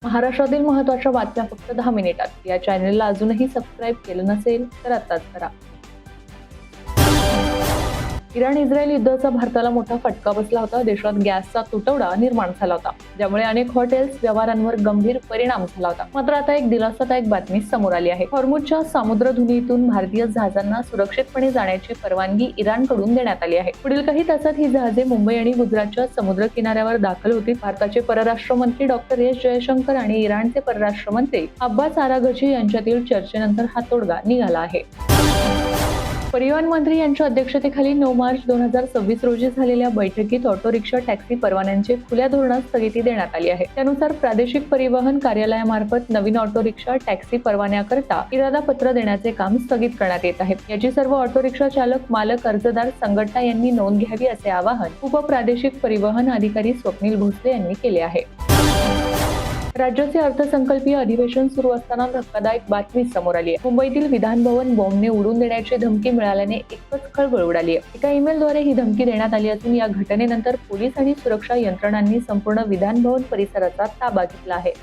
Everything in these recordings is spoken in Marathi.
महाराष्ट्रातील महत्त्वाच्या बातम्या फक्त 10 मिनिटात. या चॅनेलला अजूनही सबस्क्राईब केलं नसेल तर आत्ताच करा. इराण-इस्रायल युद्धाचा भारताला मोठा फटका बसला होता. देशात गॅसचा तुटवडा निर्माण झाला होता, ज्यामुळे अनेक हॉटेल्स व्यवहारांवर गंभीर परिणाम झाला होता. मात्र आता एक दिलासादायक बातमी समोर आली आहे. हॉर्मुझच्या सामुद्रधुनीतून भारतीय जहाजांना सुरक्षितपणे जाण्याची परवानगी इराणकडून देण्यात आली आहे. पुढील काही तासात ही जहाजे मुंबई आणि गुजरातच्या समुद्र किनाऱ्यावर दाखल होतील. भारताचे परराष्ट्र मंत्री डॉक्टर एस जयशंकर आणि इराणचे परराष्ट्र मंत्री अब्बास आराघची यांच्यातील चर्चेनंतर हा तोडगा निघाला आहे. परिवहन मंत्री यांच्या अध्यक्षतेखाली 9 मार्च 2026 रोजी झालेल्या बैठकीत ऑटो रिक्षा टॅक्सी परवान्यांचे खुल्या धोरणात स्थगिती देण्यात आली आहे. त्यानुसार प्रादेशिक परिवहन कार्यालयामार्फत नवीन ऑटो रिक्षा टॅक्सी परवान्याकरता इरादापत्र देण्याचे काम स्थगित करण्यात येत आहे. याची सर्व ऑटो रिक्षा चालक, मालक, अर्जदार संघटना यांनी नोंद घ्यावी असे आवाहन उपप्रादेशिक परिवहन अधिकारी स्वप्नील भोसले यांनी केले आहे. राज्याचे अर्थसंकल्पीय अधिवेशन सुरू असताना धक्कादायक बातमी समोर आली आहे. मुंबईतील विधान भवन बॉम्बने उडवून देण्याची धमकी मिळाल्याने एकच खळबळ उडाली आहे. एका ईमेलद्वारे ही धमकी देण्यात आली असून या घटनेनंतर पोलीस आणि सुरक्षा यंत्रणांनी संपूर्ण विधान भवन परिसराचा ताबा घेतला आहे.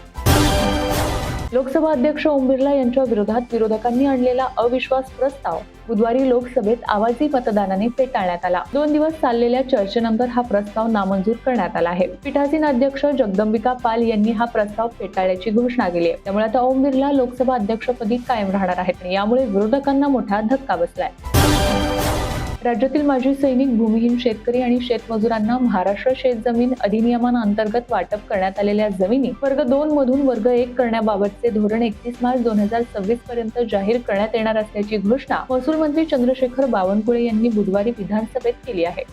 लोकसभा अध्यक्ष ओम बिर्ला यांच्या विरोधात विरोधकांनी आणलेला अविश्वास प्रस्ताव बुधवारी लोकसभेत आवाजी मतदानाने फेटाळण्यात आला. 2 दिवस चाललेल्या चर्चेनंतर हा प्रस्ताव नामंजूर करण्यात आला आहे. पीठासीन अध्यक्ष जगदंबिका पाल यांनी हा प्रस्ताव फेटाळल्याची घोषणा केली आहे. त्यामुळे आता ओम बिर्ला लोकसभा अध्यक्षपदी कायम राहणार आहेत. यामुळे विरोधकांना मोठा धक्का बसलाय. राज्यातील माजी सैनिक, भूमिहीन शेतकरी आणि शेतमजुरांना महाराष्ट्र शेतजमीन अधिनियमांतर्गत वाटप करण्यात आलेल्या जमिनी वर्ग 2 मधून वर्ग 1 करण्याबाबतचे धोरण 31 मार्च 2026 पर्यंत जाहीर करण्यात येणार असल्याची घोषणा महसूल मंत्री चंद्रशेखर बावनकुळे यांनी बुधवारी विधानसभेत केली आहे.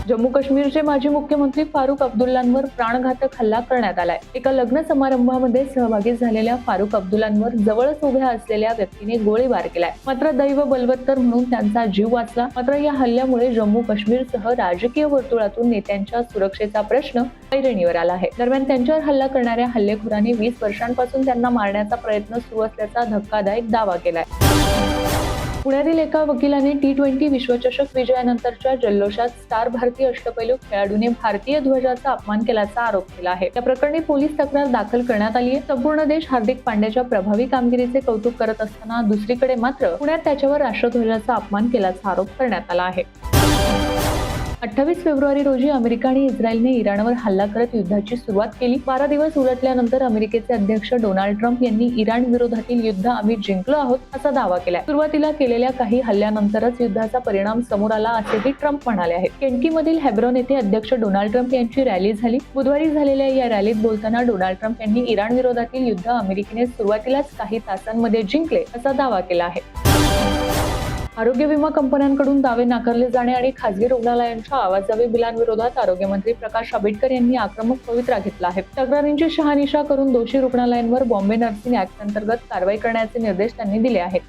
जम्मू काश्मीरचे माजी मुख्यमंत्री फारुख अब्दुल्लांवर प्राणघातक हल्ला करण्यात आलाय. एका लग्न समारंभामध्ये सहभागी झालेल्या फारुख अब्दुल्लांवर जवळच उभ्या असलेल्या व्यक्तीने गोळीबार केलाय. मात्र दैव बलवत्तर म्हणून त्यांचा जीव वाचला. मात्र या हल्ल्यामुळे जम्मू काश्मीरसह राजकीय वर्तुळातून नेत्यांच्या सुरक्षेचा प्रश्न ऐरणीवर आला आहे. दरम्यान त्यांच्यावर हल्ला करणाऱ्या हल्लेखोरांनी 20 वर्षांपासून त्यांना मारण्याचा प्रयत्न सुरू असल्याचा धक्कादायक दावा केलाय. पुण्यातील एका वकिलाने T20 विश्वचषक विजयानंतरच्या जल्लोषात स्टार भारतीय अष्टपैलू खेळाडूने भारतीय ध्वजाचा अपमान केल्याचा आरोप केला आहे. त्या प्रकरणी पोलीस तक्रार दाखल करण्यात आली आहे. संपूर्ण देश हार्दिक पांड्याच्या प्रभावी कामगिरीचे कौतुक करत असताना दुसरीकडे मात्र पुण्यात त्याच्यावर राष्ट्रध्वजाचा अपमान केल्याचा आरोप करण्यात आला आहे. 28 फेब्रुवारी रोजी अमेरिका आणि इस्रायलने इराणवर हल्ला करत युद्धाची सुरुवात केली. 12 दिवस उलटल्यानंतर अमेरिकेचे अध्यक्ष डोनाल्ड ट्रम्प यांनी इराण विरोधातील युद्ध आम्ही जिंकलो आहोत असा दावा केलाय. सुरुवातीला केलेल्या काही हल्ल्यानंतरच युद्धाचा परिणाम समोर आला असेही ट्रम्प म्हणाले आहेत. केंटकीमधील हेब्रॉन येथे अध्यक्ष डोनाल्ड ट्रम्प यांची रॅली झाली. बुधवारी झालेल्या या रॅलीत बोलताना डोनाल्ड ट्रम्प यांनी इराण विरोधातील युद्ध अमेरिकेने सुरुवातीलाच काही तासांमध्ये जिंकले असा दावा केला आहे. आरोग्य विमा कंपन्यांकडून दावे नाकारले जाणे आणि खासगी रुग्णालयांच्या आवाजावी बिलांविरोधात आरोग्यमंत्री प्रकाश आंबेडकर यांनी आक्रमक पवित्रा घेतला आहे. तक्रारींची शहानिशा करून दोषी रुग्णालयांवर बॉम्बे नर्सिंग ऍक्ट अंतर्गत कारवाई करण्याचे निर्देश त्यांनी दिले आहेत.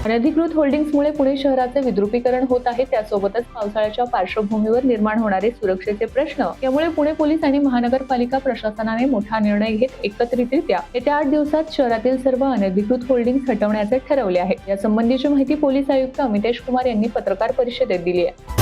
अनधिकृत होल्डिंग्समुळे पुणे शहराचे विद्रुपीकरण होत आहे. त्यासोबतच पावसाळ्याच्या पार्श्वभूमीवर निर्माण होणारे सुरक्षेचे प्रश्न यामुळे पुणे पोलीस आणि महानगरपालिका प्रशासनाने मोठा निर्णय घेत एकत्रितरित्या येत्या 8 दिवसात शहरातील सर्व अनधिकृत होल्डिंग्स हटवण्याचे ठरवले आहे. यासंबंधीची माहिती पोलीस आयुक्त अमितेश कुमार यांनी पत्रकार परिषदेत दिली आहे.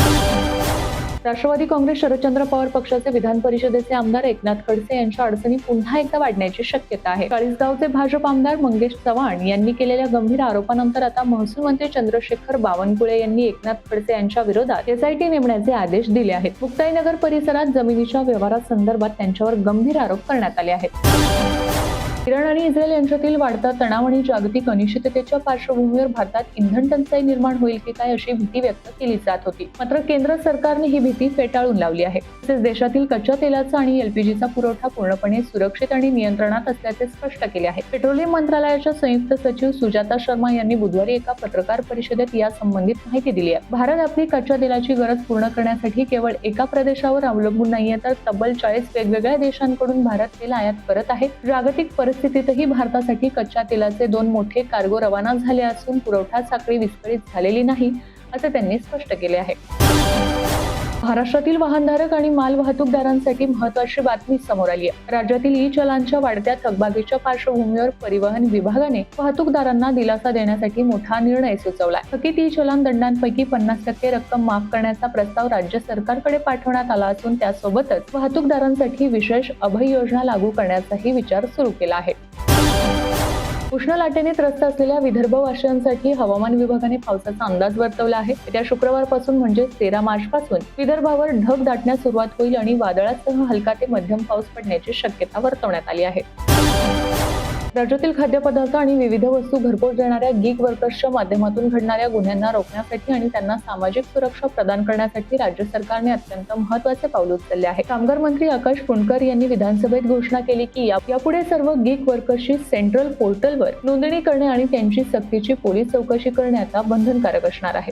राष्ट्रवादी काँग्रेस शरदचंद्र पवार पक्षाचे विधान परिषदेचे आमदार एकनाथ खडसे यांच्या अडचणी पुन्हा एकदा वाढण्याची शक्यता आहे. चाळीसगावचे भाजप आमदार मंगेश चव्हाण यांनी केलेल्या गंभीर आरोपानंतर आता महसूल मंत्री चंद्रशेखर बावनकुळे यांनी एकनाथ खडसे यांच्या विरोधात SIT नेमण्याचे आदेश दिले आहेत. मुक्ताईनगर परिसरात जमिनीच्या व्यवहारासंदर्भात त्यांच्यावर गंभीर आरोप करण्यात आले आहेत. इराण आणि इस्रायल यांच्यातील वाढता तणाव आणि जागतिक अनिश्चिततेच्या पार्श्वभूमीवर भारतात इंधन टंचाई निर्माण होईल की काय अशी भीती व्यक्त केली जात होती. मात्र केंद्र सरकारने ही भीती फेटाळून लावली आहे. तसेच देशातील कच्च्या तेलाचा आणि LPGचा पुरवठा पूर्णपणे सुरक्षित आणि नियंत्रणात असल्याचे स्पष्ट केले आहे. पेट्रोलियम मंत्रालयाच्या संयुक्त सचिव सुजाता शर्मा यांनी बुधवारी एका पत्रकार परिषदेत या संबंधित माहिती दिली आहे. भारत आपली कच्च्या तेलाची गरज पूर्ण करण्यासाठी केवळ एका प्रदेशावर अवलंबून नाहीये, तर तब्बल 40 वेगवेगळ्या देशांकडून भारत तेल आयात करत आहे. जागतिक परिस्थितीतही भारतासाठी कच्च्या तेलाचे 2 मोठे कार्गो रवाना झाले असून पुरवठा साखळी विस्कळीत झालेली नाही असे त्यांनी स्पष्ट केले आहे. महाराष्ट्रातील वाहनधारक आणि माल वाहतूकदारांसाठी महत्त्वाची बातमी समोर आली आहे. राज्यातील ई चलानच्या वाढत्या थकबाकीच्या पार्श्वभूमीवर परिवहन विभागाने वाहतूकदारांना दिलासा देण्यासाठी मोठा निर्णय सुचवलाय. थकीत ई चलन दंडांपैकी 50% रक्कम माफ करण्याचा प्रस्ताव राज्य सरकारकडे पाठवण्यात आला असून त्यासोबतच वाहतूकदारांसाठी विशेष अभय योजना लागू करण्याचाही विचार सुरू केला आहे. उष्ण लाटेने त्रस्त असलेल्या विदर्भवासियांसाठी हवामान विभागाने पावसाचा अंदाज वर्तवला आहे. येत्या शुक्रवारपासून म्हणजे 13 मार्च पासून विदर्भावर ढग दाटण्यास सुरुवात होईल आणि वादळासह हलका ते मध्यम पाऊस पडण्याची शक्यता वर्तवण्यात आली आहे. राज्यातील खाद्यपदार्थ आणि विविध वस्तू घरपोच देणाऱ्या गिग वर्कर्सच्या माध्यमातून घडणाऱ्या गुन्ह्यांना रोखण्यासाठी आणि त्यांना सामाजिक सुरक्षा प्रदान करण्यासाठी राज्य सरकारने अत्यंत महत्त्वाचे पाऊल उचलले आहे. कामगार मंत्री आकाश फुंडकर यांनी विधानसभेत घोषणा केली की यापुढे सर्व गिग वर्कर्सची सेंट्रल पोर्टलवर नोंदणी करणे आणि त्यांची सक्तीची पोलीस चौकशी करणे आता बंधनकारक असणार आहे.